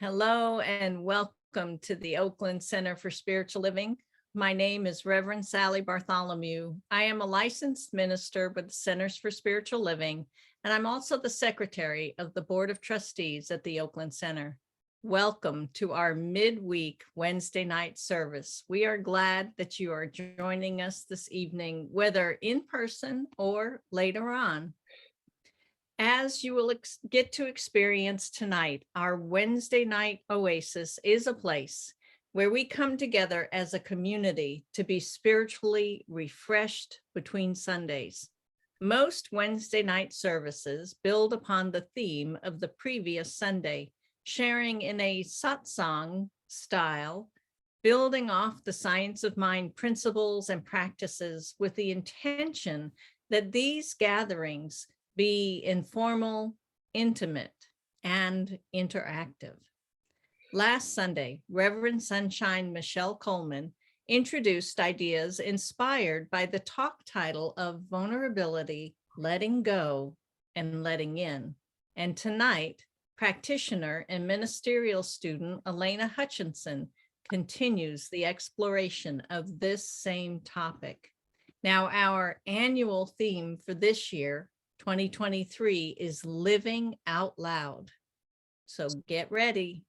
Hello and welcome to the Oakland Center for Spiritual Living. My name is Reverend Sally Bartholomew. I am a licensed minister with the Centers for Spiritual Living, and I'm also the secretary of the Board of Trustees at the Oakland Center. Welcome to our midweek Wednesday night service. We are glad that you are joining us this evening, whether in person or later on. As you will get to experience tonight, our Wednesday night oasis is a place where we come together as a community to be spiritually refreshed between Sundays. Most Wednesday night services build upon the theme of the previous Sunday, sharing in a satsang style, building off the science of mind principles and practices with the intention that these gatherings be informal, intimate, and interactive. Last Sunday, Reverend Sunshine Michelle Coleman introduced ideas inspired by the talk title of Vulnerability, Letting Go, and Letting In. And tonight, practitioner and ministerial student Alena Hutchinson continues the exploration of this same topic. Now, our annual theme for this year, 2023, is Living Out Loud. So get ready.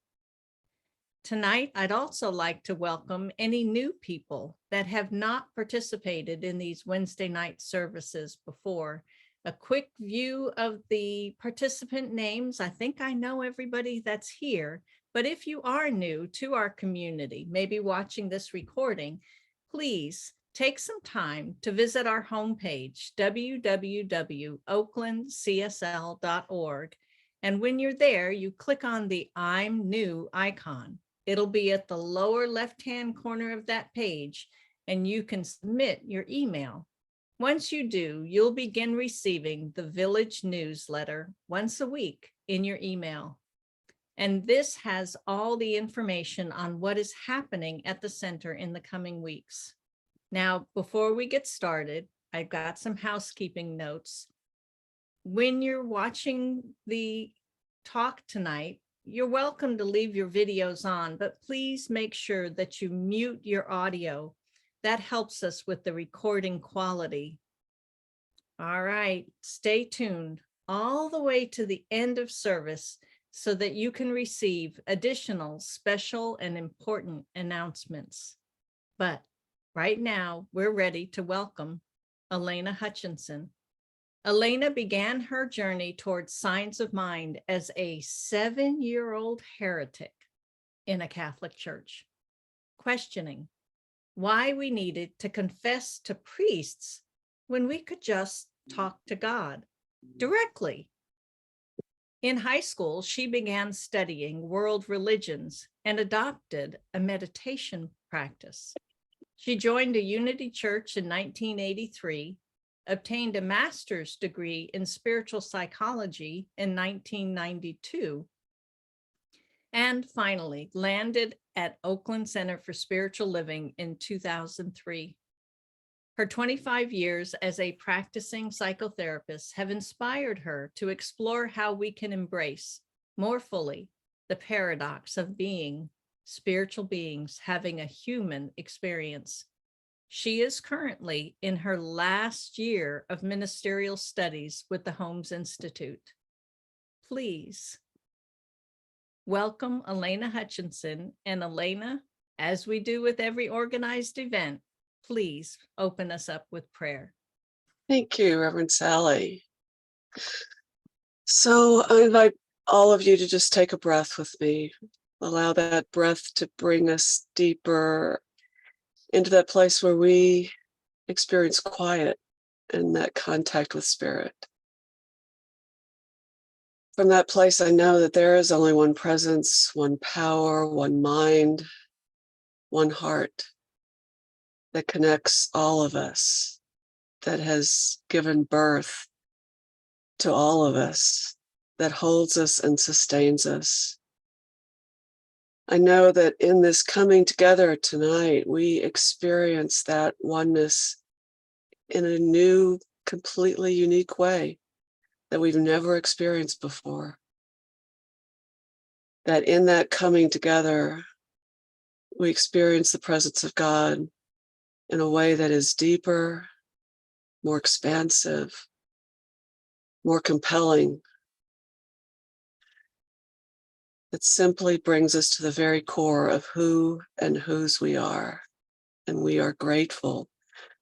Tonight, I'd also like to welcome any new people that have not participated in these Wednesday night services before. A quick view of the participant names. I think I know everybody that's here, but if you are new to our community, maybe watching this recording, please take some time to visit our homepage, www.oaklandcsl.org. And when you're there, you click on the I'm New icon. It'll be at the lower left-hand corner of that page, and you can submit your email. Once you do, you'll begin receiving the Village newsletter once a week in your email. And this has all the information on what is happening at the center in the coming weeks. Now, before we get started, I've got some housekeeping notes. When you're watching the talk tonight, you're welcome to leave your videos on, but please make sure that you mute your audio. That helps us with the recording quality. All right, stay tuned all the way to the end of service so that you can receive additional special and important announcements. But right now, we're ready to welcome Alena Hutchinson. Alena began her journey towards science of mind as a 7-year-old heretic in a Catholic church, questioning why we needed to confess to priests when we could just talk to God directly. In high school, she began studying world religions and adopted a meditation practice. She joined a Unity Church in 1983, obtained a master's degree in spiritual psychology in 1992, and finally landed at Oakland Center for Spiritual Living in 2003. Her 25 years as a practicing psychotherapist have inspired her to explore how we can embrace more fully the paradox of being spiritual beings having a human experience. She is currently in her last year of ministerial studies with the Holmes Institute. Please welcome Alena Hutchinson. And Alena, as we do with every organized event, please open us up with prayer. Thank you, Reverend Sally. So I invite all of you to just take a breath with me. Allow that breath to bring us deeper into that place where we experience quiet and that contact with spirit. From that place, I know that there is only one presence, one power, one mind, one heart that connects all of us, that has given birth to all of us, that holds us and sustains us. I know that in this coming together tonight, we experience that oneness in a new, completely unique way. that we've never experienced before. That in that coming together, we experience the presence of God in a way that is deeper, more expansive, more compelling, that simply brings us to the very core of who and whose we are. And we are grateful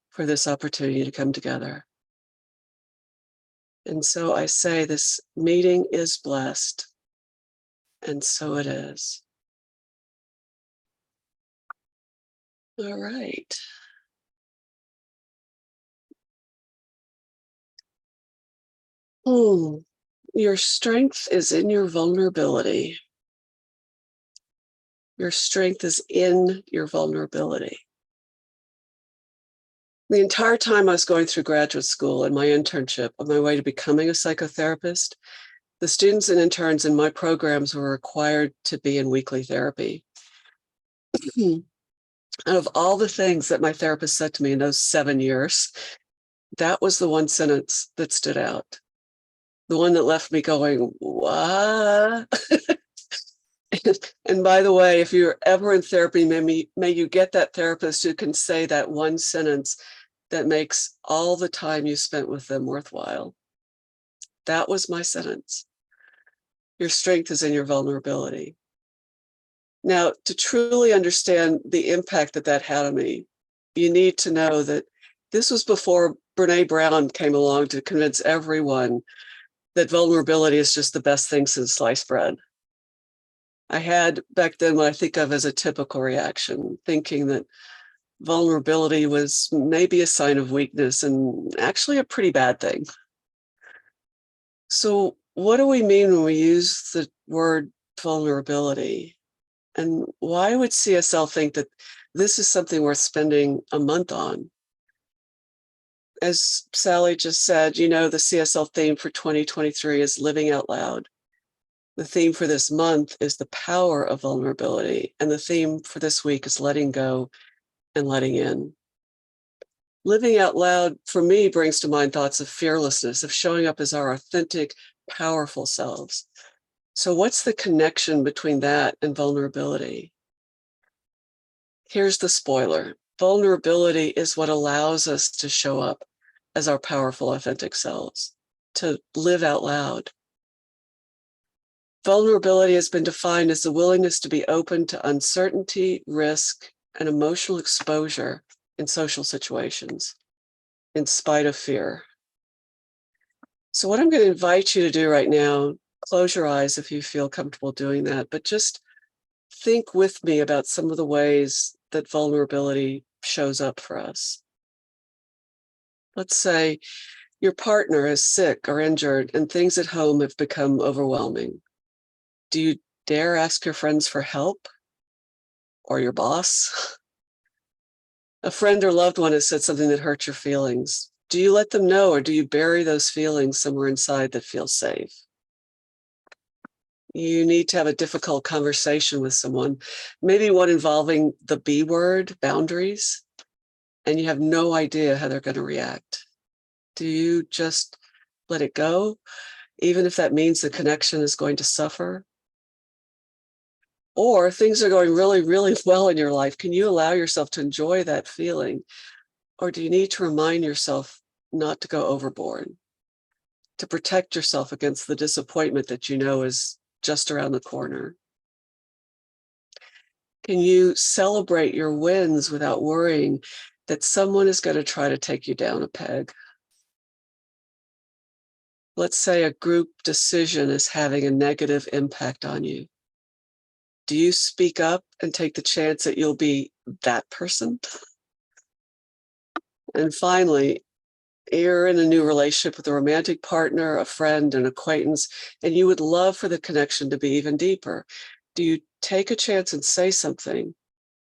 for this opportunity to come together. And so I say this meeting is blessed, and so it is. All right. Your strength is in your vulnerability. Your strength is in your vulnerability. The entire time I was going through graduate school and my internship on my way to becoming a psychotherapist, the students and interns in my programs were required to be in weekly therapy. Out of all the things that my therapist said to me in those 7 years, that was the one sentence that stood out. The one that left me going, what? And by the way, if you're ever in therapy, may you get that therapist who can say that one sentence that makes all the time you spent with them worthwhile. That was my sentence. Your strength is in your vulnerability. Now, to truly understand the impact that that had on me, you need to know that this was before Brene Brown came along to convince everyone that vulnerability is just the best thing since sliced bread. I had back then what I think of as a typical reaction, thinking that vulnerability was maybe a sign of weakness and actually a pretty bad thing. So what do we mean when we use the word vulnerability? And why would CSL think that this is something worth spending a month on? As Sally just said, you know, the CSL theme for 2023 is living out loud. The theme for this month is the power of vulnerability. And the theme for this week is letting go and letting in. Living out loud, for me, brings to mind thoughts of fearlessness, of showing up as our authentic, powerful selves. So what's the connection between that and vulnerability? Here's the spoiler. Vulnerability is what allows us to show up as our powerful, authentic selves, to live out loud. Vulnerability has been defined as the willingness to be open to uncertainty, risk, and emotional exposure in social situations, in spite of fear. So what I'm going to invite you to do right now, close your eyes if you feel comfortable doing that, but just think with me about some of the ways that vulnerability shows up for us. Let's say your partner is sick or injured and things at home have become overwhelming. Do you dare ask your friends for help? Or your boss? A friend or loved one has said something that hurt your feelings. Do you let them know, or do you bury those feelings somewhere inside that feels safe? You need to have a difficult conversation with someone, maybe one involving the B word, boundaries, and you have no idea how they're going to react. Do you just let it go, even if that means the connection is going to suffer? Or things are going really, really well in your life. Can you allow yourself to enjoy that feeling? Or do you need to remind yourself not to go overboard, to protect yourself against the disappointment that you know is just around the corner? Can you celebrate your wins without worrying that someone is going to try to take you down a peg? Let's say a group decision is having a negative impact on you. Do you speak up and take the chance that you'll be that person? And finally, you're in a new relationship with a romantic partner, a friend, an acquaintance, and you would love for the connection to be even deeper. Do you take a chance and say something,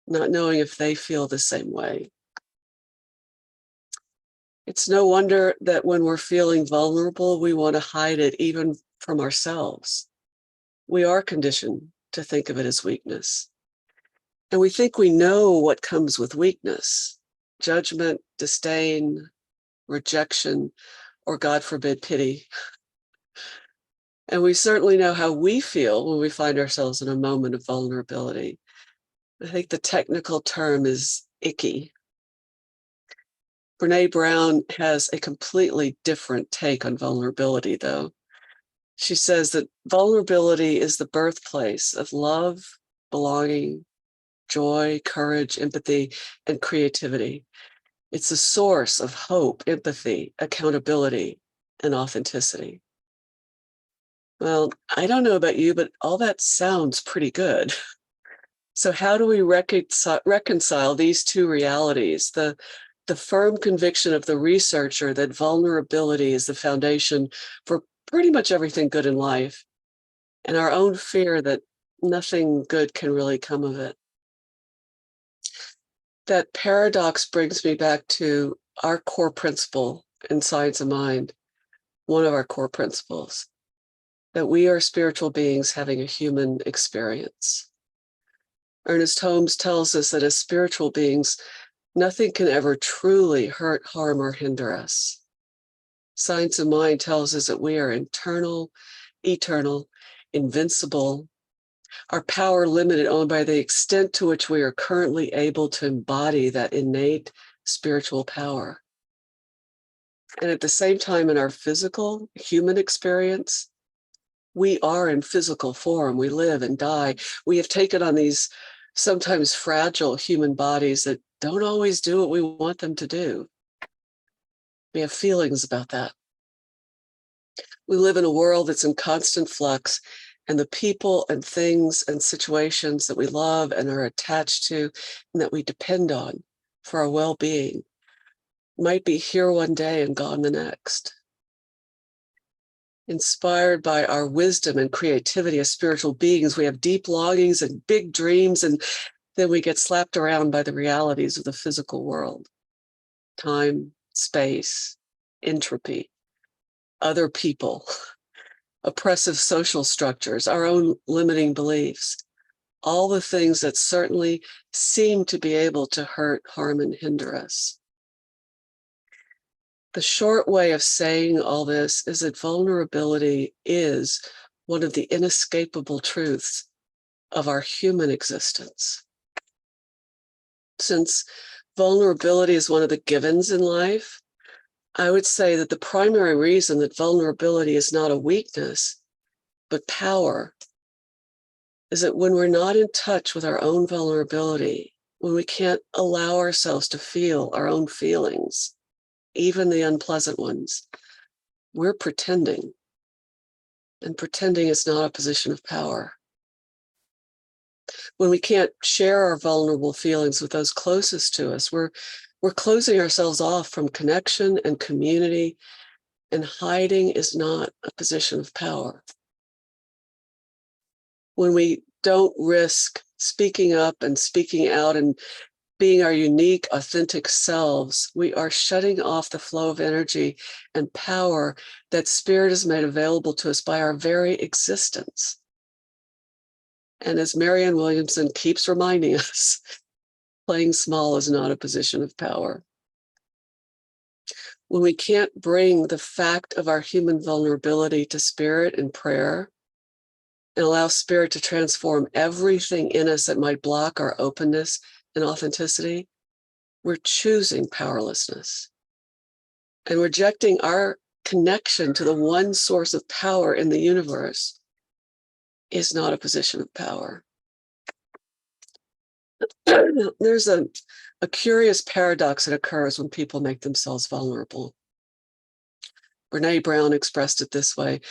not knowing if they feel the same way? It's no wonder that when we're feeling vulnerable, we want to hide it even from ourselves. We are conditioned to think of it as weakness. And we think we know what comes with weakness: judgment, disdain, rejection, or God forbid, pity. And we certainly know how we feel when we find ourselves in a moment of vulnerability. I think the technical term is icky. Brene Brown has a completely different take on vulnerability, though. She says that vulnerability is the birthplace of love, belonging, joy, courage, empathy, and creativity. It's a source of hope, empathy, accountability, and authenticity. Well, I don't know about you, but all that sounds pretty good. So how do we reconcile these two realities? The firm conviction of the researcher that vulnerability is the foundation for pretty much everything good in life, and our own fear that nothing good can really come of it. That paradox brings me back to our core principle in Science of Mind, one of our core principles, that we are spiritual beings having a human experience. Ernest Holmes tells us that as spiritual beings, nothing can ever truly hurt, harm, or hinder us. Science of Mind tells us that we are internal, eternal, invincible, our power limited only by the extent to which we are currently able to embody that innate spiritual power. And at the same time, in our physical, human experience, we are in physical form. We live and die. We have taken on these sometimes fragile human bodies that don't always do what we want them to do. We have feelings about that. We live in a world that's in constant flux, and the people and things and situations that we love and are attached to and that we depend on for our well-being might be here one day and gone the next. Inspired by our wisdom and creativity as spiritual beings, we have deep longings and big dreams, and then we get slapped around by the realities of the physical world. Time, space, entropy, other people, oppressive social structures, our own limiting beliefs, all the things that certainly seem to be able to hurt, harm, and hinder us. The short way of saying all this is that vulnerability is one of the inescapable truths of our human existence. Since vulnerability is one of the givens in life, I would say that the primary reason that vulnerability is not a weakness, but power, is that when we're not in touch with our own vulnerability, when we can't allow ourselves to feel our own feelings, even the unpleasant ones, we're pretending. And pretending is not a position of power. When we can't share our vulnerable feelings with those closest to us, we're closing ourselves off from connection and community, and hiding is not a position of power. When we don't risk speaking up and speaking out and being our unique, authentic selves, we are shutting off the flow of energy and power that Spirit has made available to us by our very existence. And as Marianne Williamson keeps reminding us, playing small is not a position of power. When we can't bring the fact of our human vulnerability to Spirit in prayer and allow Spirit to transform everything in us that might block our openness and authenticity, we're choosing powerlessness and rejecting our connection to the one source of power in the universe is not a position of power. There's a curious paradox that occurs when people make themselves vulnerable. Brene Brown expressed it this way: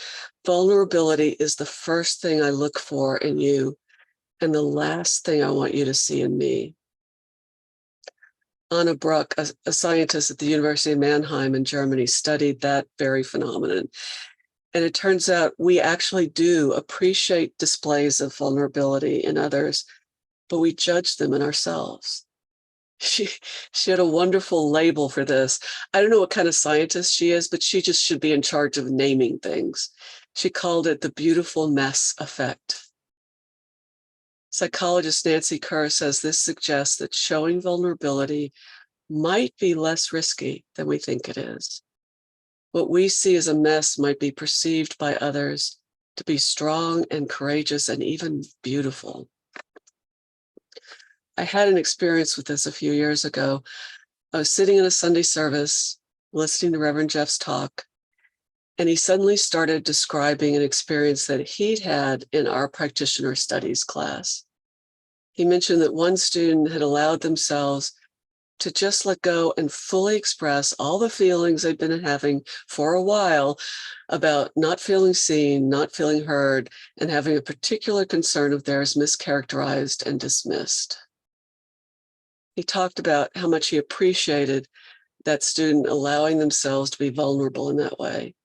vulnerability is the first thing I look for in you and the last thing I want you to see in me. Anna Bruck, a scientist at the University of Mannheim in Germany, studied that very phenomenon. And it turns out we actually do appreciate displays of vulnerability in others, but we judge them in ourselves. She had a wonderful label for this. I don't know what kind of scientist she is, but she just should be in charge of naming things. She called it the beautiful mess effect. Psychologist Nancy Kerr says this suggests that showing vulnerability might be less risky than we think it is. What we see as a mess might be perceived by others to be strong and courageous and even beautiful. I had an experience with this a few years ago. I was sitting in a Sunday service, listening to Reverend Jeff's talk, and he suddenly started describing an experience that he'd had in our practitioner studies class. He mentioned that one student had allowed themselves to just let go and fully express all the feelings they'd been having for a while about not feeling seen, not feeling heard, and having a particular concern of theirs mischaracterized and dismissed. He talked about how much he appreciated that student allowing themselves to be vulnerable in that way,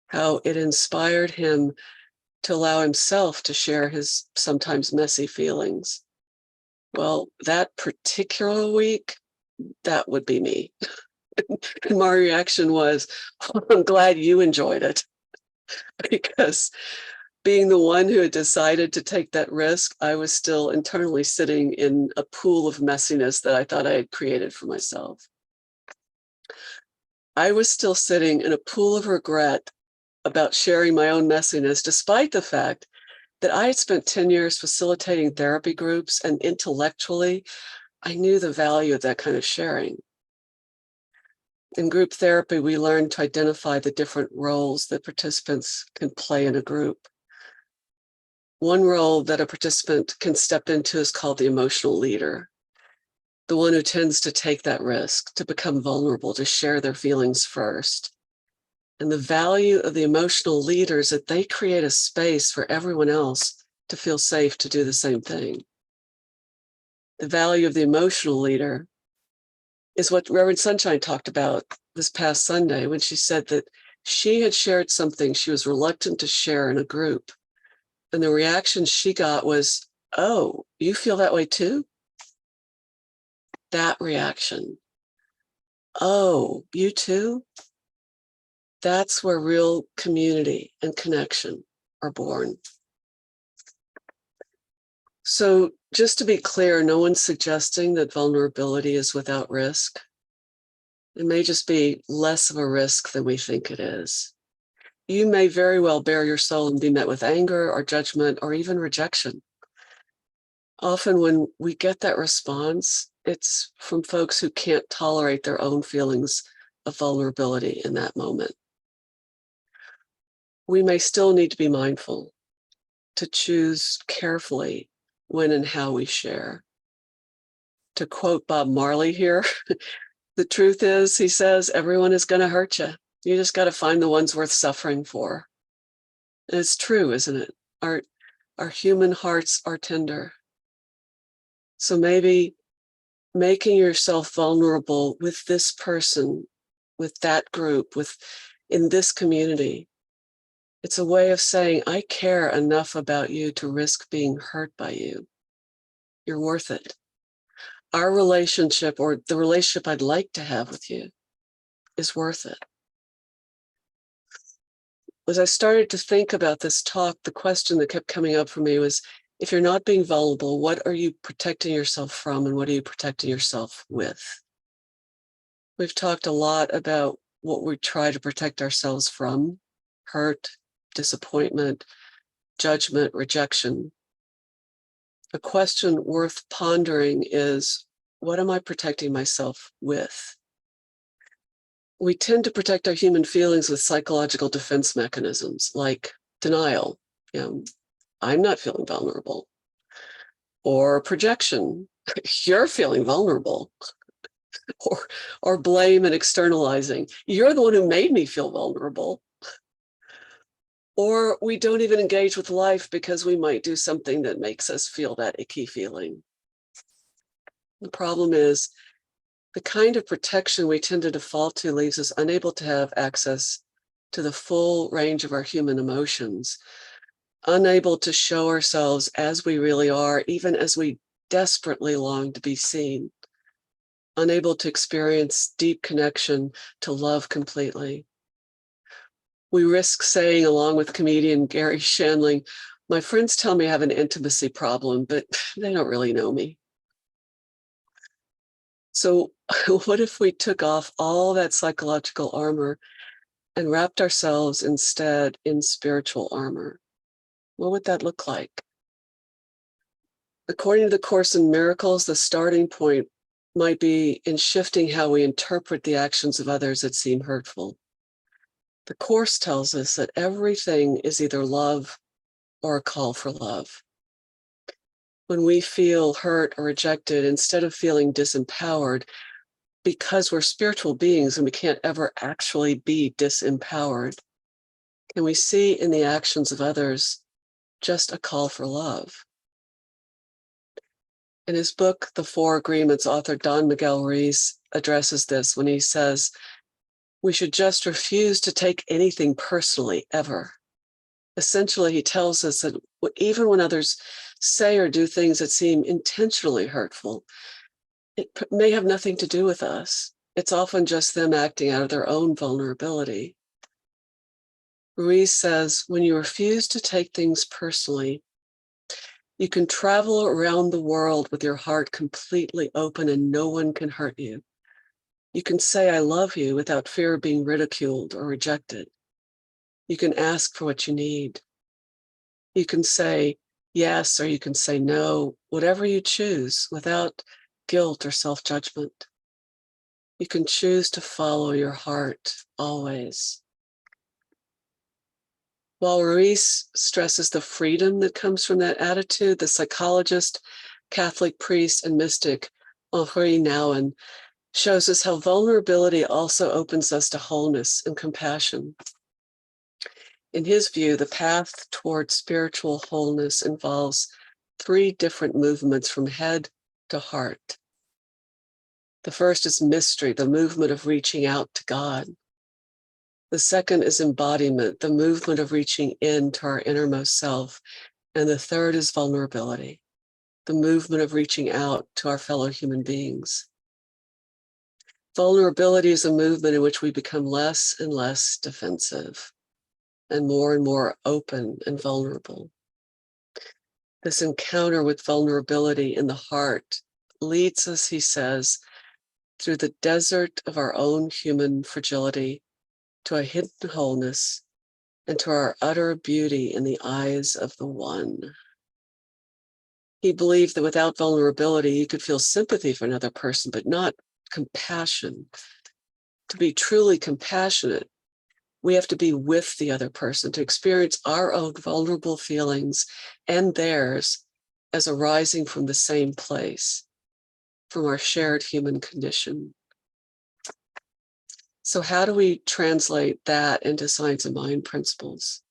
how it inspired him to allow himself to share his sometimes messy feelings. Well, that particular week, that would be me. And my reaction was, well, I'm glad you enjoyed it, because being the one who had decided to take that risk, I was still internally sitting in a pool of messiness that I thought I had created for myself. I was still sitting in a pool of regret about sharing my own messiness, despite the fact that I had spent 10 years facilitating therapy groups, and intellectually, I knew the value of that kind of sharing. In group therapy, we learn to identify the different roles that participants can play in a group. One role that a participant can step into is called the emotional leader, the one who tends to take that risk, to become vulnerable, to share their feelings first. And the value of the emotional leader is that they create a space for everyone else to feel safe to do the same thing. The value of the emotional leader is what Reverend Sunshine talked about this past Sunday, when she said that she had shared something she was reluctant to share in a group. And the reaction she got was, "Oh, you feel that way too?" That reaction. "Oh, you too?" That's where real community and connection are born. So just to be clear, no one's suggesting that vulnerability is without risk. It may just be less of a risk than we think it is. You may very well bare your soul and be met with anger or judgment or even rejection. Often when we get that response, it's from folks who can't tolerate their own feelings of vulnerability in that moment. We may still need to be mindful to choose carefully when and how we share. To quote Bob Marley here, the truth is, he says, everyone is going to hurt you. You just got to find the ones worth suffering for. And it's true, isn't it? Our human hearts are tender. So maybe making yourself vulnerable with this person, with that group, in this community, it's a way of saying, I care enough about you to risk being hurt by you. You're worth it. Our relationship, or the relationship I'd like to have with you, is worth it. As I started to think about this talk, the question that kept coming up for me was, if you're not being vulnerable, what are you protecting yourself from, and what are you protecting yourself with? We've talked a lot about what we try to protect ourselves from: hurt, disappointment, judgment, rejection. A question worth pondering is, what am I protecting myself with? We tend to protect our human feelings with psychological defense mechanisms like denial. I'm not feeling vulnerable. Or projection. You're feeling vulnerable. Or blame and externalizing. You're the one who made me feel vulnerable. Or we don't even engage with life because we might do something that makes us feel that icky feeling. The problem is, the kind of protection we tend to default to leaves us unable to have access to the full range of our human emotions, unable to show ourselves as we really are, even as we desperately long to be seen, unable to experience deep connection, to love completely. We risk saying, along with comedian Gary Shandling, my friends tell me I have an intimacy problem, but they don't really know me. So what if we took off all that psychological armor and wrapped ourselves instead in spiritual armor? What would that look like? According to the Course in Miracles, the starting point might be in shifting how we interpret the actions of others that seem hurtful. The Course tells us that everything is either love or a call for love. When we feel hurt or rejected, instead of feeling disempowered, because we're spiritual beings and we can't ever actually be disempowered, can we see in the actions of others just a call for love? In his book, The Four Agreements, author Don Miguel Ruiz addresses this when he says, we should just refuse to take anything personally, ever. Essentially, he tells us that even when others say or do things that seem intentionally hurtful, it may have nothing to do with us. It's often just them acting out of their own vulnerability. Ruiz says, when you refuse to take things personally, you can travel around the world with your heart completely open and no one can hurt you. You can say, I love you without fear of being ridiculed or rejected. You can ask for what you need. You can say yes, or you can say no, whatever you choose without guilt or self-judgment. You can choose to follow your heart always. While Ruiz stresses the freedom that comes from that attitude, the psychologist, Catholic priest, and mystic Henri Nouwen shows us how vulnerability also opens us to wholeness and compassion. In his view, the path toward spiritual wholeness involves 3 different movements from head to heart. The first is mystery, the movement of reaching out to God. The second is embodiment, the movement of reaching into our innermost self. And the third is vulnerability, the movement of reaching out to our fellow human beings. Vulnerability is a movement in which we become less and less defensive and more open and vulnerable. This encounter with vulnerability in the heart leads us, he says, through the desert of our own human fragility to a hidden wholeness and to our utter beauty in the eyes of the One. He believed that without vulnerability, you could feel sympathy for another person, but not compassion. To be truly compassionate, we have to be with the other person, to experience our own vulnerable feelings and theirs as arising from the same place, from our shared human condition. So how do we translate that into science of mind principles?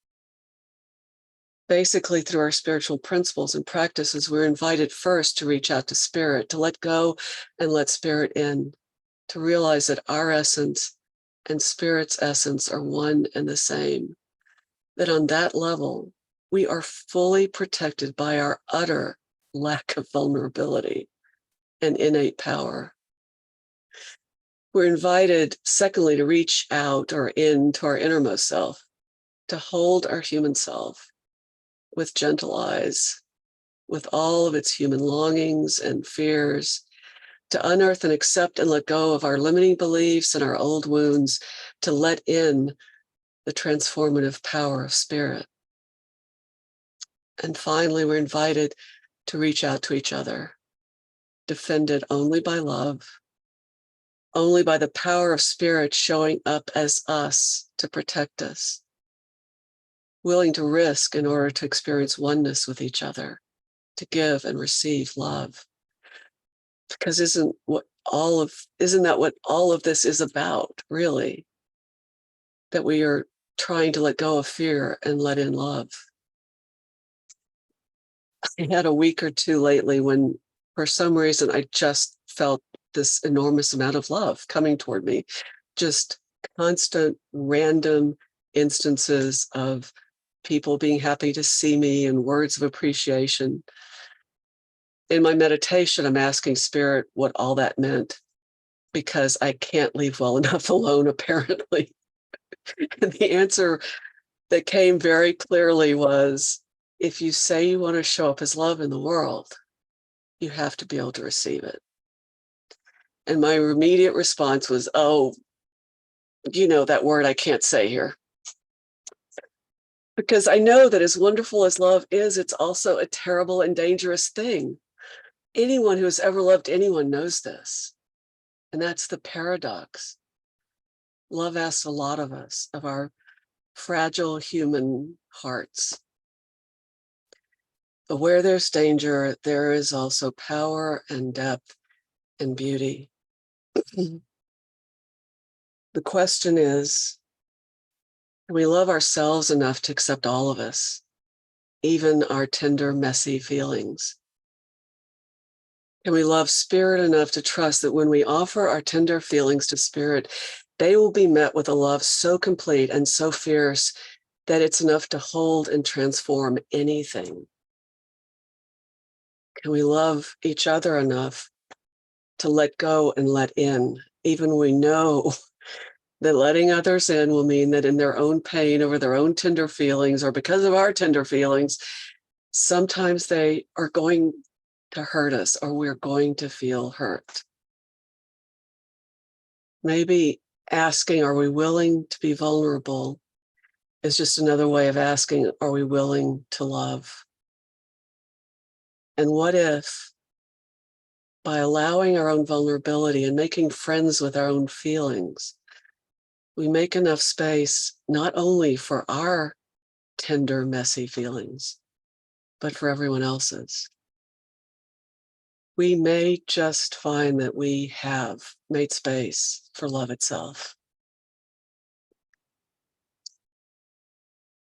Basically, through our spiritual principles and practices, we're invited first to reach out to spirit, to let go and let spirit in, to realize that our essence and spirit's essence are one and the same. That on that level, we are fully protected by our utter lack of vulnerability and innate power. We're invited, secondly, to reach out or into our innermost self, to hold our human self with gentle eyes, with all of its human longings and fears, to unearth and accept and let go of our limiting beliefs and our old wounds, to let in the transformative power of spirit. And finally, we're invited to reach out to each other, defended only by love, only by the power of spirit showing up as us to protect us, willing to risk in order to experience oneness with each other, to give and receive love. Because isn't that what all of this is about, really? That we are trying to let go of fear and let in love. I had a week or two lately when, for some reason, I just felt this enormous amount of love coming toward me. Just constant, random instances of people being happy to see me and words of appreciation. In my meditation, I'm asking Spirit what all that meant, because I can't leave well enough alone, apparently. And the answer that came very clearly was, if you say you want to show up as love in the world, you have to be able to receive it. And my immediate response was, oh, you know that word I can't say here. Because I know that as wonderful as love is, it's also a terrible and dangerous thing. Anyone who has ever loved anyone knows this. And that's the paradox. Love asks a lot of us, of our fragile human hearts. But where there's danger, there is also power and depth and beauty. The question is, can we love ourselves enough to accept all of us, even our tender, messy feelings? Can we love spirit enough to trust that when we offer our tender feelings to spirit, they will be met with a love so complete and so fierce that it's enough to hold and transform anything? Can we love each other enough to let go and let in, even when we know that letting others in will mean that in their own pain over their own tender feelings, or because of our tender feelings, sometimes they are going to hurt us, or we're going to feel hurt? Maybe asking, are we willing to be vulnerable, is just another way of asking, are we willing to love? And what if, by allowing our own vulnerability and making friends with our own feelings, we make enough space not only for our tender, messy feelings, but for everyone else's? We may just find that we have made space for love itself.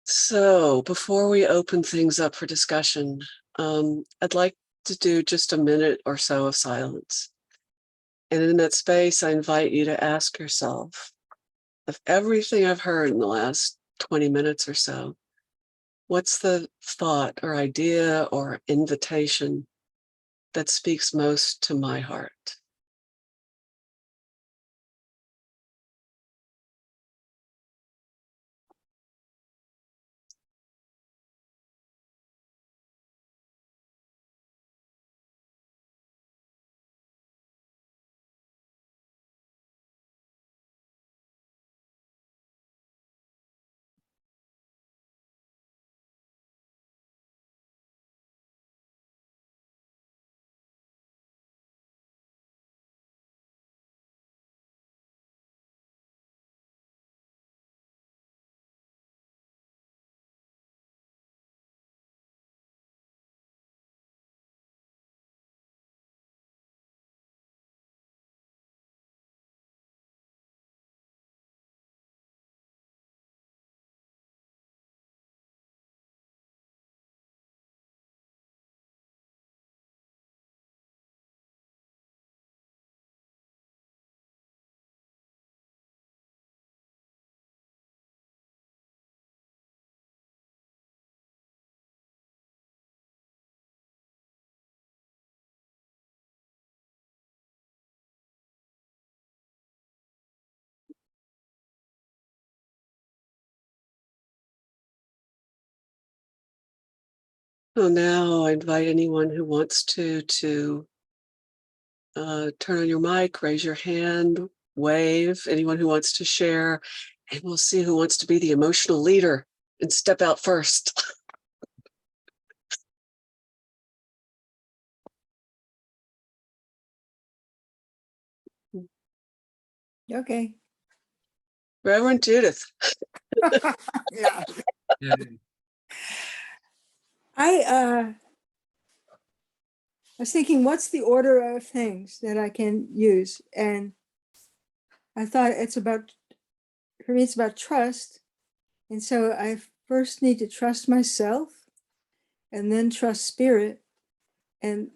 So before we open things up for discussion, I'd like to do just a minute or so of silence. And in that space, I invite you to ask yourself, of everything I've heard in the last 20 minutes or so, what's the thought or idea or invitation that speaks most to my heart? So now I invite anyone who wants to turn on your mic, raise your hand, wave, anyone who wants to share, and we'll see who wants to be the emotional leader and step out first. Okay. Reverend Judith. Yeah. Yeah. I was thinking, what's the order of things that I can use? And I thought for me, it's about trust. And so I first need to trust myself and then trust spirit. And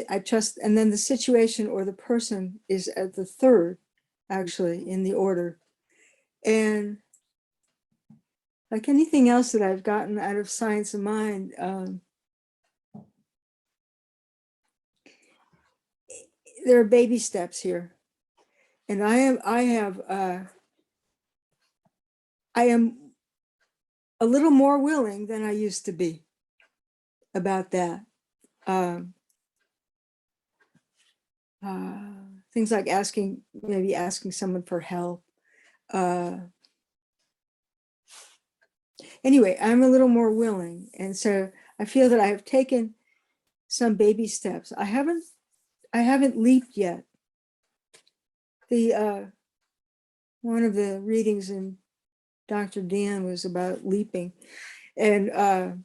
I trust, and then the situation or the person is at the third, actually, in the order. And like anything else that I've gotten out of Science of Mind, there are baby steps here. And I am a little more willing than I used to be about that. Things like maybe asking someone for help. anyway, I'm a little more willing. And so I feel that I have taken some baby steps. I haven't leaped yet. The one of the readings in Dr. Dan was about leaping. And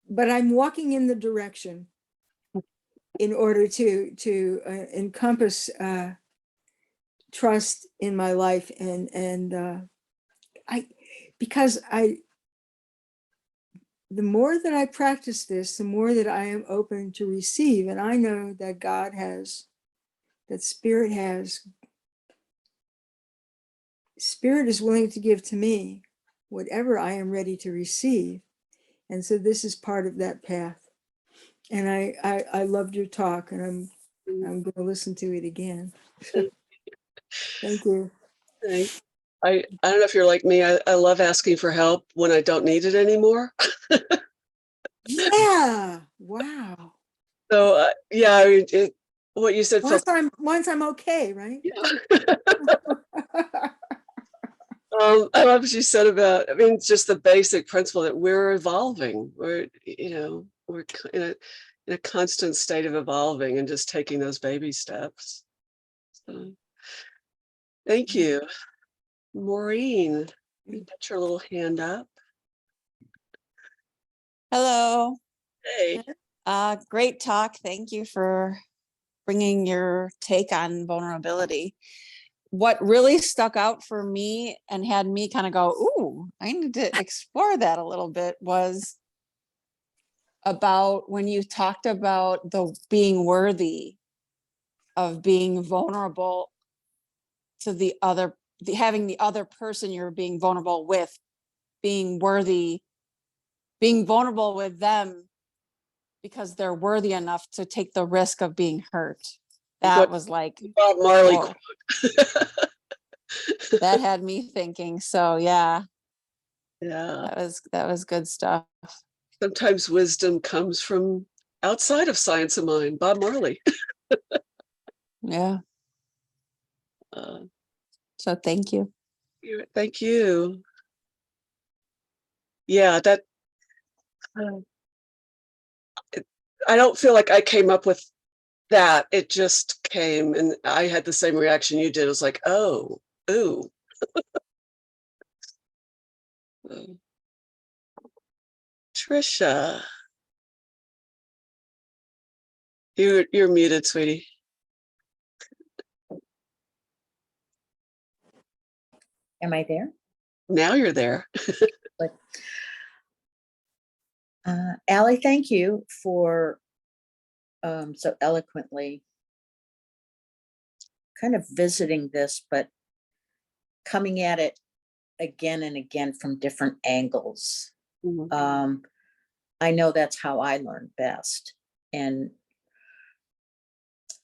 but I'm walking in the direction in order to encompass trust in my life, and because the more that I practice this, the more that I am open to receive, and I know that God has, that Spirit is willing to give to me whatever I am ready to receive, and so this is part of that path. And I loved your talk, and I'm going to listen to it again. Thank you. Thanks. I don't know if you're like me. I love asking for help when I don't need it anymore. Yeah. Wow. So yeah, what you said felt. Once I'm okay, right? Yeah. I love what you said about. I mean, it's just the basic principle that we're evolving. We're in a constant state of evolving and just taking those baby steps. So, thank you, Maureen. You got your little hand up. Hello. Hey. Great talk. Thank you for bringing your take on vulnerability. What really stuck out for me and had me kind of go, ooh, I need to explore that a little bit was about when you talked about the being worthy of being vulnerable to the other, having the other person you're being vulnerable with, being worthy, being vulnerable with them because they're worthy enough to take the risk of being hurt. That was like Bob Marley whoa. That had me thinking. So yeah, Yeah. that was good stuff. Sometimes wisdom comes from outside of science of mind. Bob Marley. Yeah. So thank you. Thank you. Yeah, that. I don't feel like I came up with that. It just came, and I had the same reaction you did. It was like, oh, ooh. Trisha, you're muted, sweetie. Am I there? Now you're there. But Allie, thank you for so eloquently kind of visiting this, but coming at it again and again from different angles. Mhm. I know that's how I learn best. And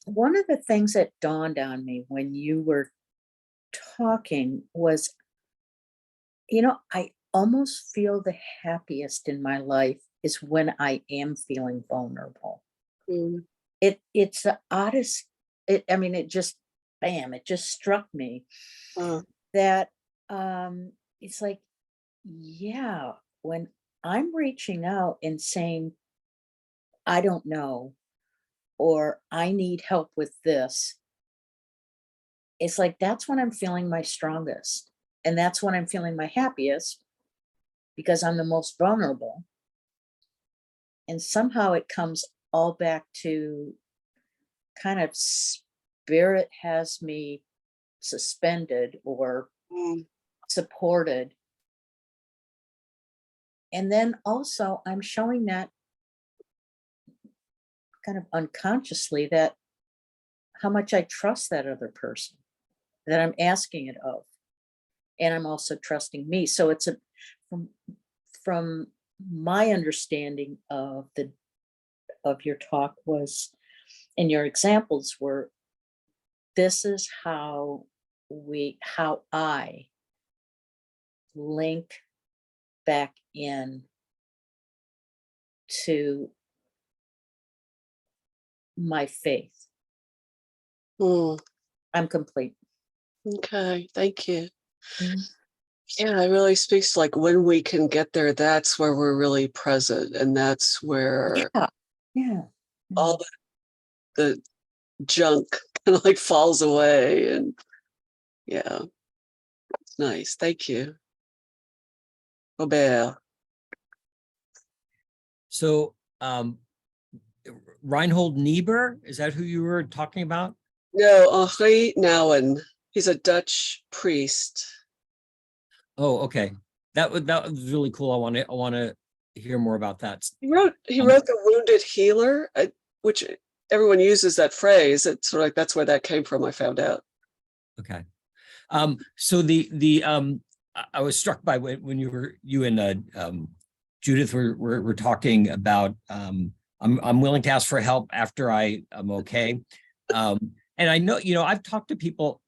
one of the things that dawned on me when you were talking was, I almost feel the happiest in my life is when I am feeling vulnerable. Mm. It's the oddest, it just, bam, it just struck me that it's like, yeah, when I'm reaching out and saying, I don't know, or I need help with this, it's like that's when I'm feeling my strongest. And that's when I'm feeling my happiest because I'm the most vulnerable. And somehow it comes all back to kind of spirit has me suspended or supported. And then also I'm showing that kind of unconsciously that how much I trust that other person that I'm asking it of. And I'm also trusting me. So it's from my understanding of your talk was, and your examples were, this is how I link back in to my faith. I'm complete. Okay, thank you. Mm-hmm. Yeah, it really speaks to like when we can get there, that's where we're really present. And that's where Yeah. Yeah. all the junk kind of like falls away. And yeah, it's nice. Thank you. Robert. So, Reinhold Niebuhr, is that who you were talking about? No, Henri Nouwen. He's a Dutch priest. Oh, okay. That was really cool. I want to hear more about that. He wrote Um, The Wounded Healer, which everyone uses that phrase. It's sort of like that's where that came from, I found out. Okay. So I was struck by when you and Judith were talking about I'm willing to ask for help after I'm okay. And I know, I've talked to people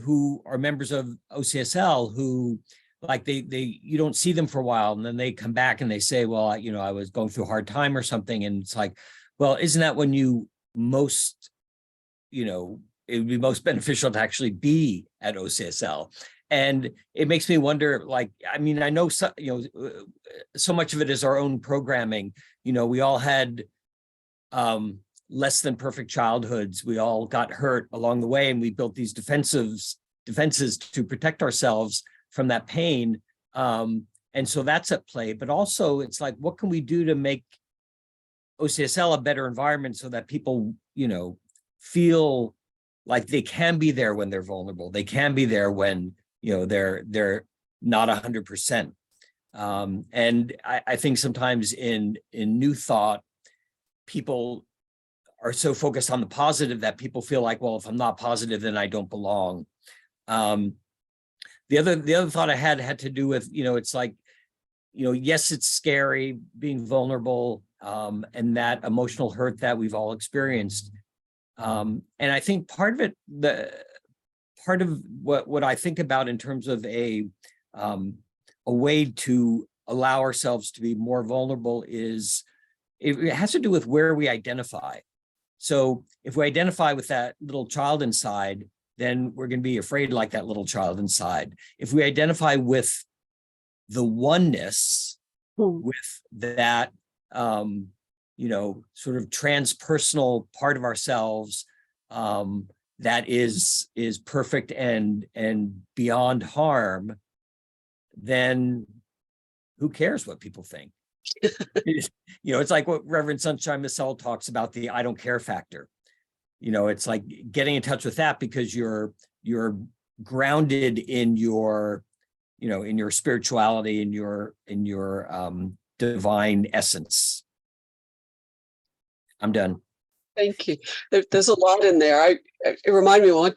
who are members of OCSL who like you don't see them for a while and then they come back and they say, well, I was going through a hard time or something. And it's like, well, isn't that when you most, it would be most beneficial to actually be at OCSL? And it makes me wonder, like, I mean, I know, so much of it is our own programming. We all had less than perfect childhoods. We all got hurt along the way and we built these defenses to protect ourselves from that pain. And so that's at play, but also it's like, what can we do to make OCSL a better environment so that people, feel like they can be there when they're vulnerable. They can be there when, they're not 100%. And I think sometimes in New Thought, people are so focused on the positive that people feel like, well, if I'm not positive, then I don't belong. The other thought I had to do with, it's like, yes, it's scary being vulnerable, and that emotional hurt that we've all experienced. And I think part of what I think about in terms of a way to allow ourselves to be more vulnerable is it has to do with where we identify. So if we identify with that little child inside, then we're going to be afraid like that little child inside. If we identify with the oneness, with that, sort of transpersonal part of ourselves that is perfect and beyond harm, then who cares what people think? It's like what Reverend Sunshine Missel talks about, the I don't care factor. It's like getting in touch with that because you're grounded in your, in your spirituality, in your divine essence. I'm done. Thank you. There's a lot in there. It reminded me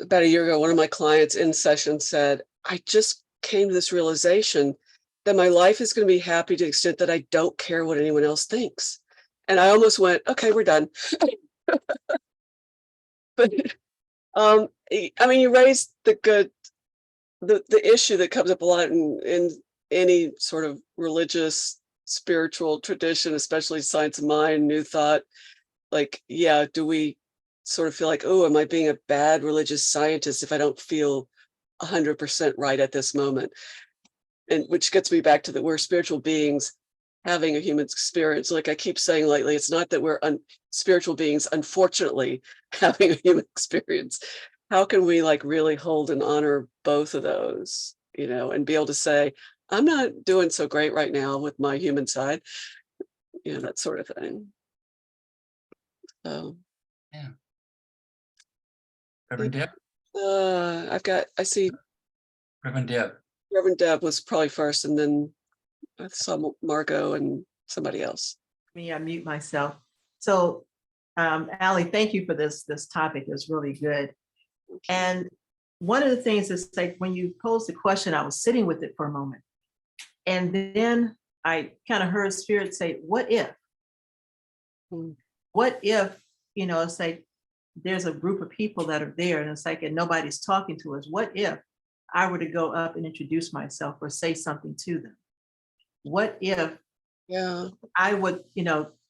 about a year ago, one of my clients in session said, I just came to this realization that my life is going to be happy to the extent that I don't care what anyone else thinks. And I almost went, okay, we're done. But I mean, you raised the issue that comes up a lot in any sort of religious, spiritual tradition, especially science of mind, New Thought. Like, yeah, do we sort of feel like, oh, am I being a bad religious scientist if I don't feel 100% right at this moment? And which gets me back to that we're spiritual beings having a human experience. Like I keep saying lately, it's not that we're spiritual beings, unfortunately, having a human experience. How can we like really hold and honor both of those, and be able to say, I'm not doing so great right now with my human side, that sort of thing. So, yeah. Reverend Deb? I see Reverend Deb. Reverend Deb was probably first, and then I saw Margot and somebody else. Me, I mute myself. So, Allie, thank you for this topic. It was really good. And one of the things is like when you posed the question, I was sitting with it for a moment. And then I kind of heard Spirit say, what if? What if, it's like there's a group of people that are there and it's like, and nobody's talking to us. What if I were to go up and introduce myself or say something to them? What if I would,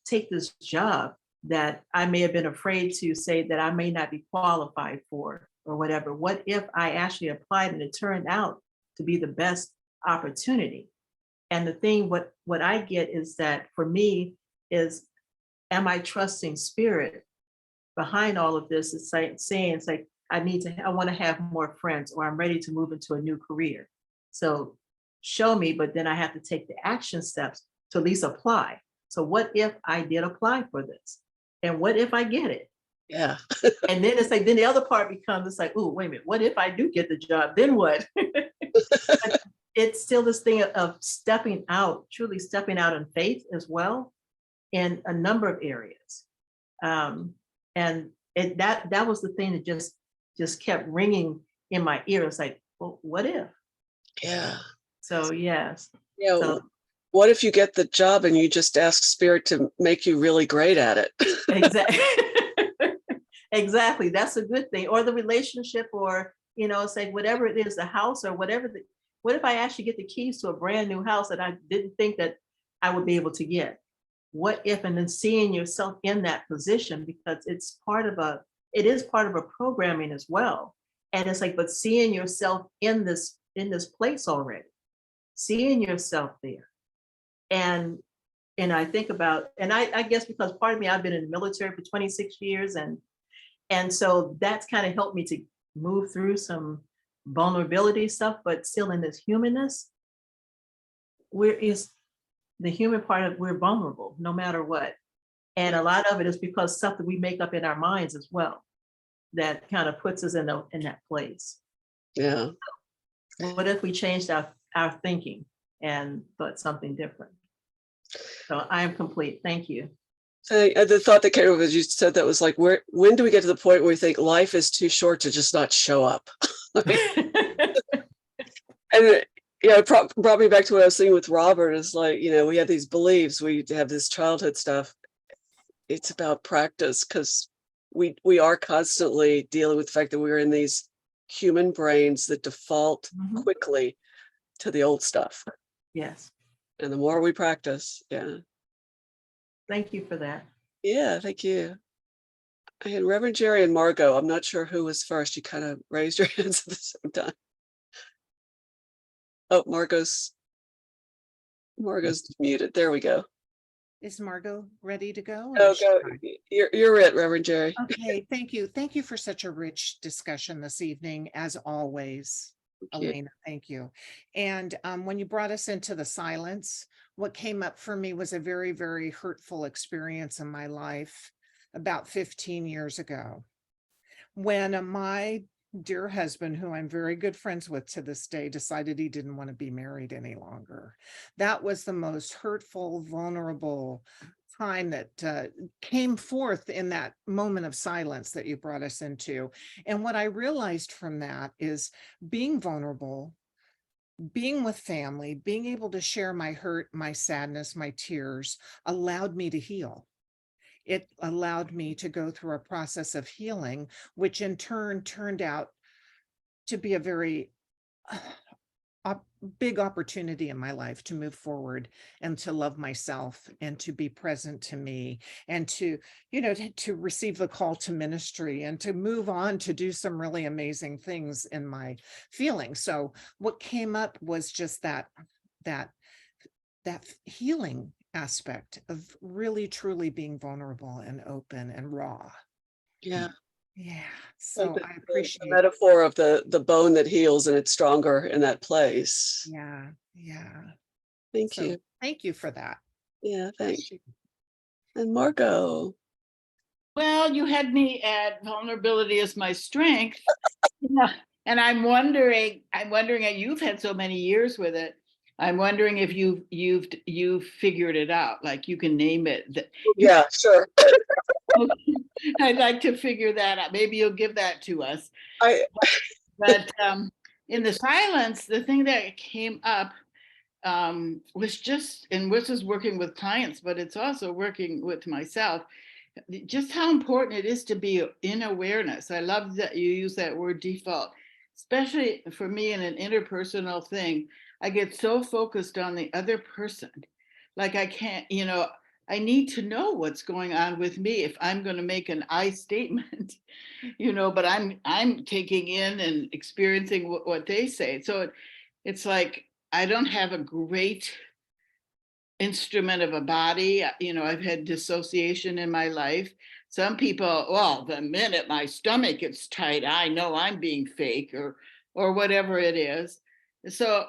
take this job that I may have been afraid to say that I may not be qualified for or whatever? What if I actually applied and it turned out to be the best opportunity. And the thing, what I get is that for me is, am I trusting spirit behind all of this? It's like saying, it's like, I want to have more friends, or I'm ready to move into a new career. So show me, but then I have to take the action steps to at least apply. So what if I did apply for this? And what if I get it? Yeah. And then it's like, then the other part becomes, it's like, oh, wait a minute, what if I do get the job? Then what? It's still this thing of stepping out, truly stepping out in faith as well, in a number of areas. And that was the thing that just kept ringing in my ear. It's like, well, what if? Yeah. So yes. Yeah. So What if you get the job and you just ask spirit to make you really great at it? exactly. Exactly. That's a good thing. Or the relationship, or, it's like whatever it is, the house or whatever. What if I actually get the keys to a brand new house that I didn't think that I would be able to get? What if? And then seeing yourself in that position, because it is part of a programming as well. And it's like, but seeing yourself in this place already, seeing yourself there. And I think about, and I guess because part of me, I've been in the military for 26 years. And so that's kind of helped me to move through some vulnerability stuff, but still in this humanness, the human part of, we're vulnerable no matter what. And a lot of it is because stuff that we make up in our minds as well, that kind of puts us in that place. Yeah. What if we changed our thinking and thought something different? So I am complete. Thank you. The thought that came up as you said that was like, when do we get to the point where we think life is too short to just not show up? And it brought me back to what I was saying with Robert, is like, we have these beliefs, we have this childhood stuff. It's about practice, because we are constantly dealing with the fact that we're in these human brains that default quickly to the old stuff. Yes. And the more we practice, Thank you for that. Yeah, thank you. And Reverend Jerry and Margot, I'm not sure who was first. You kind of raised your hands at the same time. Oh, Margot's muted. There we go. Is Margot ready to go? Oh, go. You're it, Reverend Jerry. Okay, thank you. Thank you for such a rich discussion this evening, as always. Alena, thank you. And when you brought us into the silence, what came up for me was a very, very hurtful experience in my life about 15 years ago, when my dear husband, who I'm very good friends with to this day, decided he didn't want to be married any longer. That was the most hurtful, vulnerable time that came forth in that moment of silence that you brought us into. And what I realized from that is being vulnerable, being with family, being able to share my hurt, my sadness, my tears, allowed me to heal. It allowed me to go through a process of healing, which in turn turned out to be a very big opportunity in my life to move forward and to love myself and to be present to me and to receive the call to ministry and to move on to do some really amazing things in my feelings. So what came up was just that healing aspect of really truly being vulnerable and open and raw. Yeah. So I appreciate the metaphor of the bone that heals, and it's stronger in that place. Yeah. Thank you. Thank you for that. Yeah, thanks. And Margot. Well, you had me at vulnerability as my strength. And I'm wondering, and you've had so many years with it. I'm wondering if you've figured it out, like you can name it. Yeah, sure. I'd like to figure that out. Maybe you'll give that to us. But in the silence, the thing that came up was just, and this is working with clients, but it's also working with myself, just how important it is to be in awareness. I love that you use that word default, especially for me in an interpersonal thing. I get so focused on the other person. Like I can't, I need to know what's going on with me if I'm going to make an I statement, but I'm taking in and experiencing what they say. So it's like I don't have a great instrument of a body. You know, I've had dissociation in my life. Some people, well, the minute my stomach gets tight, I know I'm being fake, or whatever it is. So,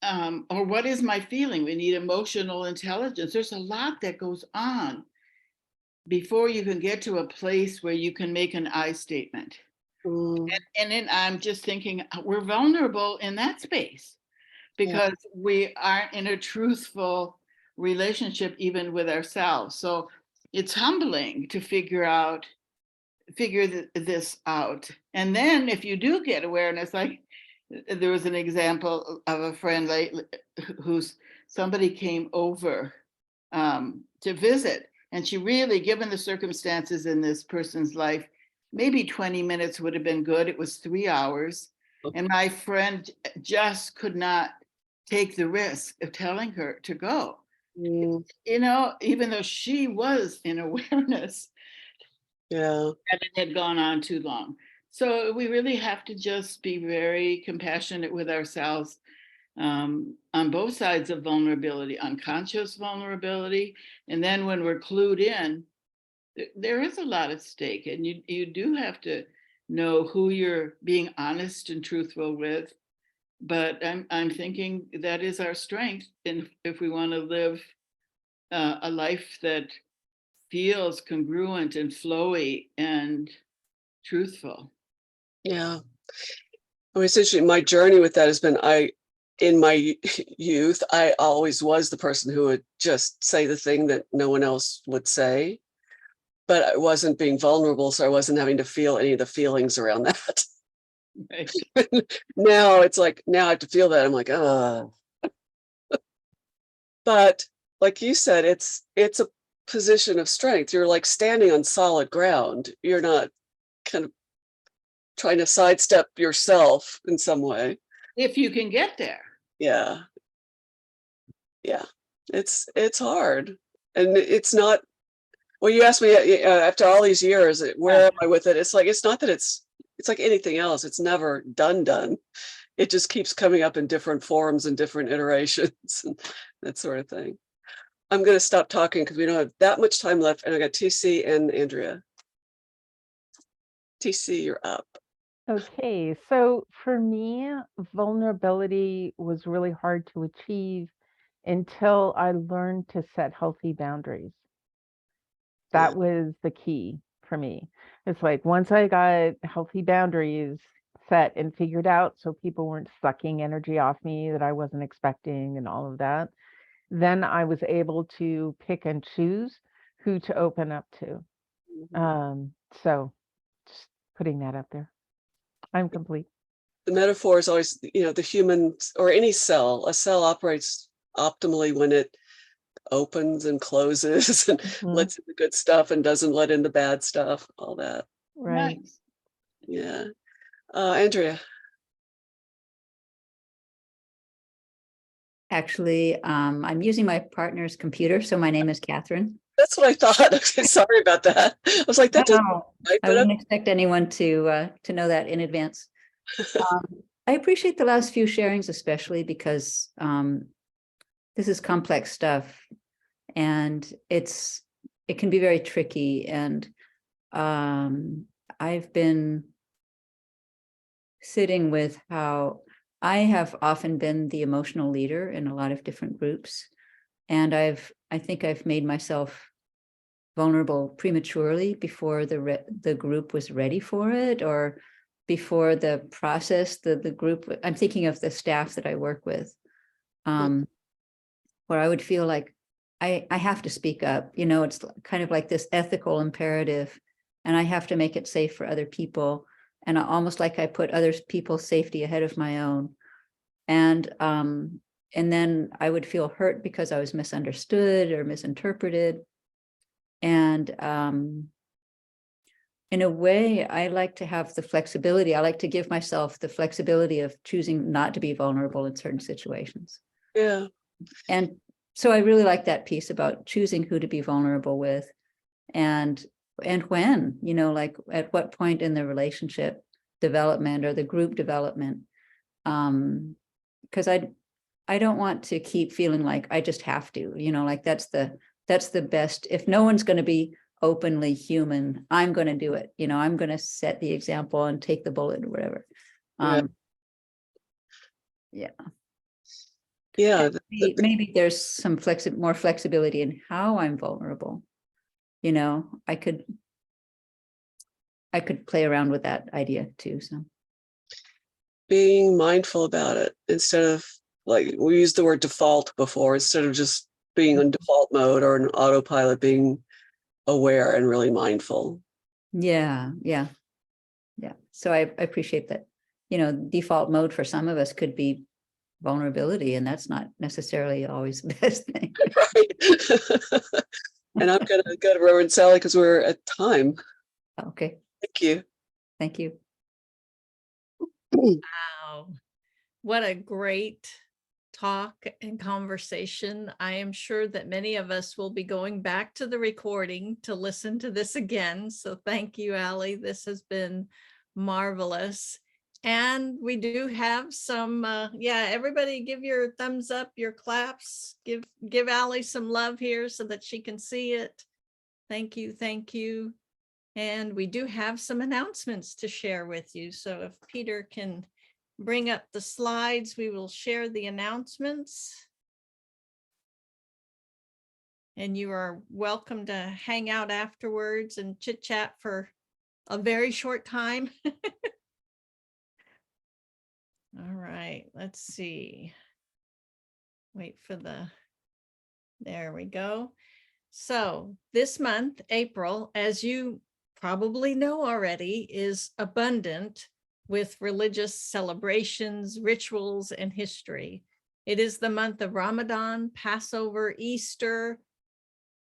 or what is my feeling? We need emotional intelligence. There's a lot that goes on before you can get to a place where you can make an I statement. And then I'm just thinking we're vulnerable in that space because we aren't in a truthful relationship even with ourselves. So it's humbling to figure this out. And then if you do get awareness, like there was an example of a friend lately who's somebody came over to visit, and she really, given the circumstances in this person's life, maybe 20 minutes would have been good. It was 3 hours. And my friend just could not take the risk of telling her to go. You know, even though she was in awareness that it had gone on too long. So we really have to just be very compassionate with ourselves on both sides of vulnerability, unconscious vulnerability. And then when we're clued in, there is a lot at stake, and you do have to know who you're being honest and truthful with. But I'm thinking that is our strength, and if we want to live a life that feels congruent and flowy and truthful. Yeah. I mean, essentially, my journey with that has been in my youth, I always was the person who would just say the thing that no one else would say, but I wasn't being vulnerable, so I wasn't having to feel any of the feelings around that. Right. Now it's like, now I have to feel that. I'm like, but like you said, it's a position of strength. You're like standing on solid ground. You're not kind of trying to sidestep yourself in some way. If you can get there. Yeah. It's hard, and it's not. Well, you asked me after all these years, where am I with it? It's like, it's not that it's like anything else. It's never done. It just keeps coming up in different forms and different iterations and that sort of thing. I'm going to stop talking because we don't have that much time left, and I got TC and Andrea. TC, you're up. Okay, so for me, vulnerability was really hard to achieve until I learned to set healthy boundaries. That was the key for me. It's like once I got healthy boundaries set and figured out so people weren't sucking energy off me that I wasn't expecting and all of that, then I was able to pick and choose who to open up to. So just putting that up there. I'm complete. The metaphor is always, the human or any cell. A cell operates optimally when it opens and closes and lets in the good stuff and doesn't let in the bad stuff, all that. Right. Nice. Yeah. Andrea. Actually, I'm using my partner's computer, so my name is Catherine. That's what I thought. Okay, sorry about that. I was like, that doesn't right, I wouldn't expect anyone to know that in advance. I appreciate the last few sharings, especially because this is complex stuff, and it can be very tricky. And I've been sitting with how I have often been the emotional leader in a lot of different groups, and I think I've made myself vulnerable prematurely before the group was ready for it, or before the process, the group. I'm thinking of the staff that I work with, where I would feel like I have to speak up. It's kind of like this ethical imperative, and I have to make it safe for other people. And almost like I put other people's safety ahead of my own. And then I would feel hurt because I was misunderstood or misinterpreted. And in a way, I like to have the flexibility. I like to give myself the flexibility of choosing not to be vulnerable in certain situations. Yeah. And so I really like that piece about choosing who to be vulnerable with, and when, like at what point in the relationship development or the group development because I don't want to keep feeling like I just have to, like that's the best. If no one's going to be openly human, I'm going to do it. I'm going to set the example and take the bullet or whatever. Yeah. Yeah. Yeah. Maybe there's some more flexibility in how I'm vulnerable. I could play around with that idea too. So Being mindful about it instead of, like, we used the word default before, instead of just being on default mode or an autopilot, being aware and really mindful. yeah. So I appreciate that. Default mode for some of us could be vulnerability, and that's not necessarily always the best thing. Right. And I'm going to go to Reverend Sally because we're at time. Okay, Thank you. thank you. Wow. What a great talk and conversation. I am sure that many of us will be going back to the recording to listen to this again. So thank you, Allie. This has been marvelous. And we do have some, everybody give your thumbs up, your claps, give Allie some love here so that she can see it. Thank you, thank you. And we do have some announcements to share with you. So if Peter can bring up the slides, we will share the announcements. And you are welcome to hang out afterwards and chit chat for a very short time. All right, let's see. Wait for there we go. So this month, April, as you probably know already, is abundant with religious celebrations, rituals, and history. It is the month of Ramadan, Passover, Easter,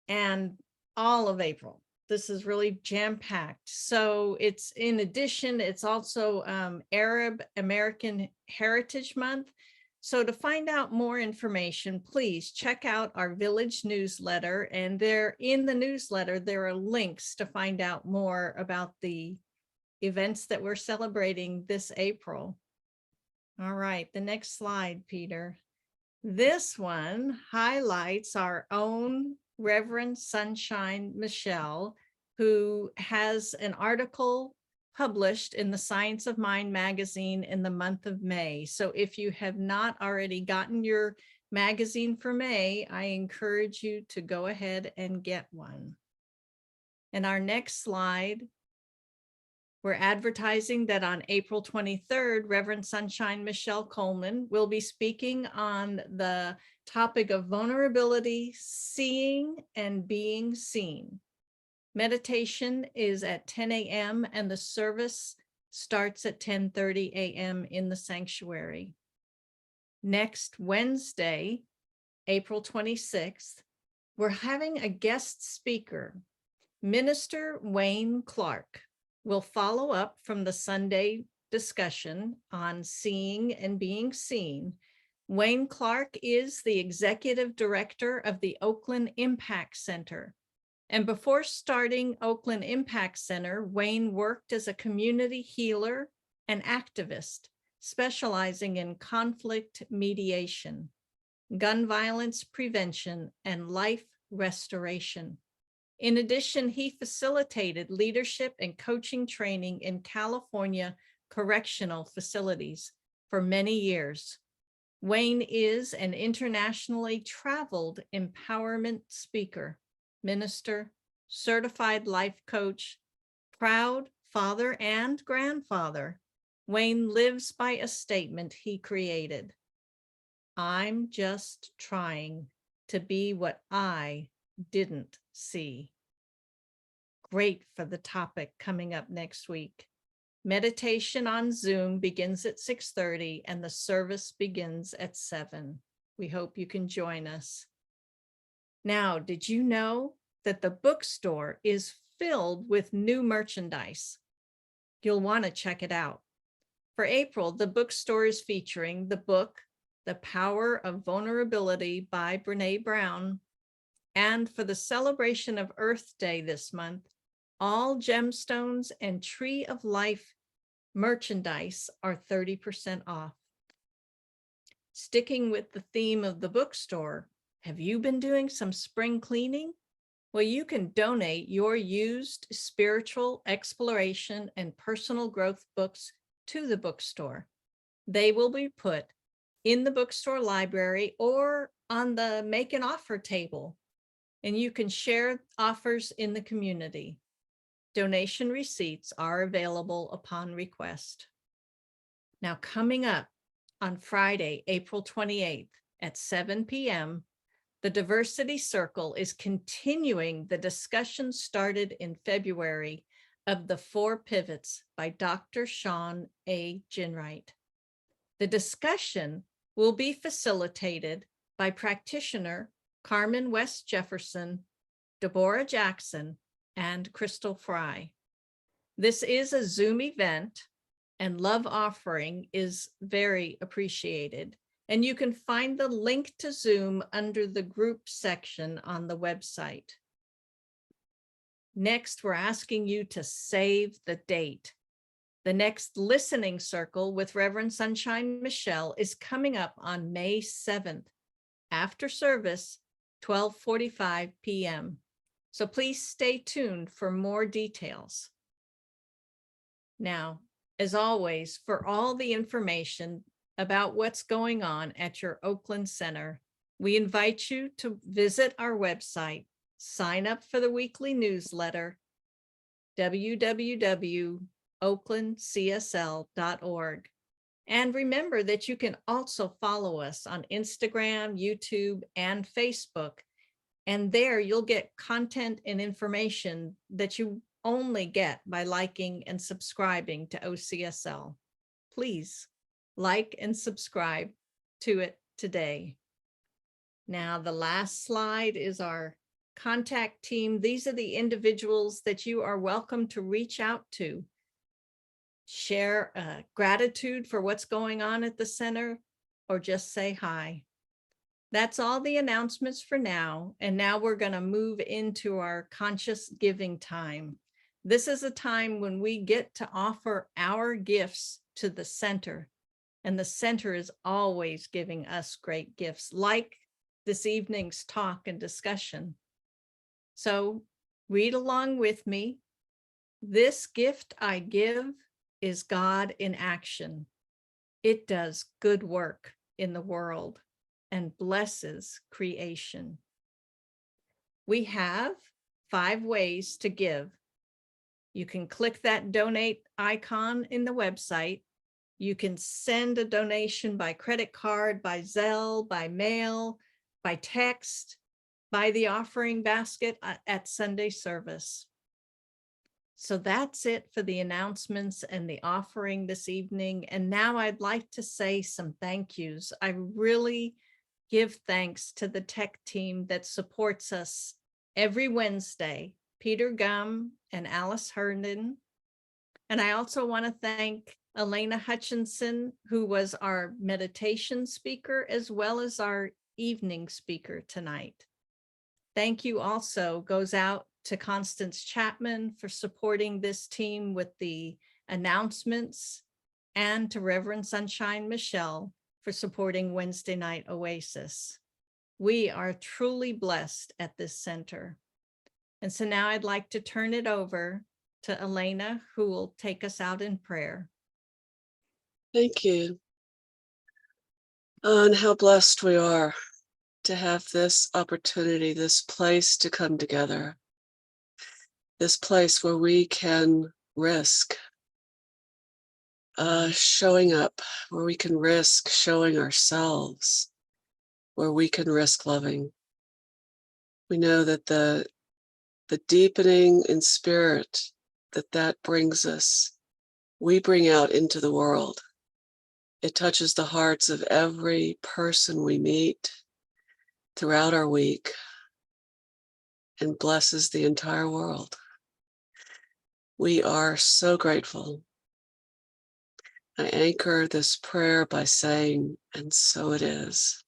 and all of April. This is really jam-packed. So it's, in addition, it's also Arab American Heritage Month. So to find out more information, please check out our village newsletter. And there in the newsletter, there are links to find out more about the events that we're celebrating this April. All right, the next slide, Peter. This one highlights our own Reverend Sunshine Michelle, who has an article published in the Science of Mind magazine in the month of May. So if you have not already gotten your magazine for May, I encourage you to go ahead and get one. And our next slide, we're advertising that on April 23rd, Reverend Sunshine Michelle Coleman will be speaking on the topic of vulnerability, seeing and being seen. Meditation is at 10 a.m. and the service starts at 10:30 a.m. in the sanctuary. Next Wednesday, April 26th, we're having a guest speaker, Minister Wayne Clark. Will follow up from the Sunday discussion on seeing and being seen. Wayne Clark is the executive director of the Oakland Impact Center. And before starting Oakland Impact Center, Wayne worked as a community healer and activist, specializing in conflict mediation, gun violence prevention, and life restoration. In addition, he facilitated leadership and coaching training in California correctional facilities for many years. Wayne is an internationally traveled empowerment speaker, minister, certified life coach, proud father and grandfather. Wayne lives by a statement he created: I'm just trying to be what I didn't see. Great for the topic coming up next week. Meditation on Zoom begins at 6:30 and the service begins at 7. We hope you can join us. Now, did you know that the bookstore is filled with new merchandise? You'll want to check it out. For April, the bookstore is featuring the book, The Power of Vulnerability by Brene Brown. And for the celebration of Earth Day this month, all gemstones and Tree of Life merchandise are 30% off. Sticking with the theme of the bookstore, have you been doing some spring cleaning? Well, you can donate your used spiritual exploration and personal growth books to the bookstore. They will be put in the bookstore library or on the make an offer table, and you can share offers in the community. Donation receipts are available upon request. Now, coming up on Friday, April 28th at 7 p.m., the Diversity Circle is continuing the discussion started in February of the 4 Pivots by Dr. Sean A. Ginwright. The discussion will be facilitated by practitioner Carmen West Jefferson, Deborah Jackson, and Crystal Fry. This is a Zoom event, and love offering is very appreciated. And you can find the link to Zoom under the group section on the website. Next, we're asking you to save the date. The next listening circle with Reverend Sunshine Michelle is coming up on May 7th, after service, 12:45 p.m. So please stay tuned for more details. Now, as always, for all the information about what's going on at your Oakland Center, we invite you to visit our website, sign up for the weekly newsletter, www.oaklandcsl.org. And remember that you can also follow us on Instagram, YouTube, and Facebook. And there you'll get content and information that you only get by liking and subscribing to OCSL. Please like and subscribe to it today. Now, the last slide is our contact team. These are the individuals that you are welcome to reach out to. Share gratitude for what's going on at the center, or just say hi. That's all the announcements for now. And now we're going to move into our conscious giving time. This is a time when we get to offer our gifts to the center. And the center is always giving us great gifts, like this evening's talk and discussion. So read along with me. This gift I give is God in action. It does good work in the world and blesses creation. We have 5 ways to give. You can click that donate icon in the website. You can send a donation by credit card, by Zelle, by mail, by text, by the offering basket at Sunday service. So that's it for the announcements and the offering this evening. And now I'd like to say some thank yous. I really give thanks to the tech team that supports us every Wednesday, Peter Gum and Alice Herndon. And I also want to thank Alena Hutchinson, who was our meditation speaker, as well as our evening speaker tonight. Thank you also goes out to Constance Chapman for supporting this team with the announcements, and to Reverend Sunshine Michelle for supporting Wednesday Night Oasis. We are truly blessed at this center. And so now I'd like to turn it over to Alena, who will take us out in prayer. Thank you. And how blessed we are to have this opportunity, this place to come together, this place where we can risk showing up, where we can risk showing ourselves, where we can risk loving. We know that the deepening in spirit that brings us, we bring out into the world. It touches the hearts of every person we meet throughout our week and blesses the entire world. We are so grateful. I anchor this prayer by saying, and so it is.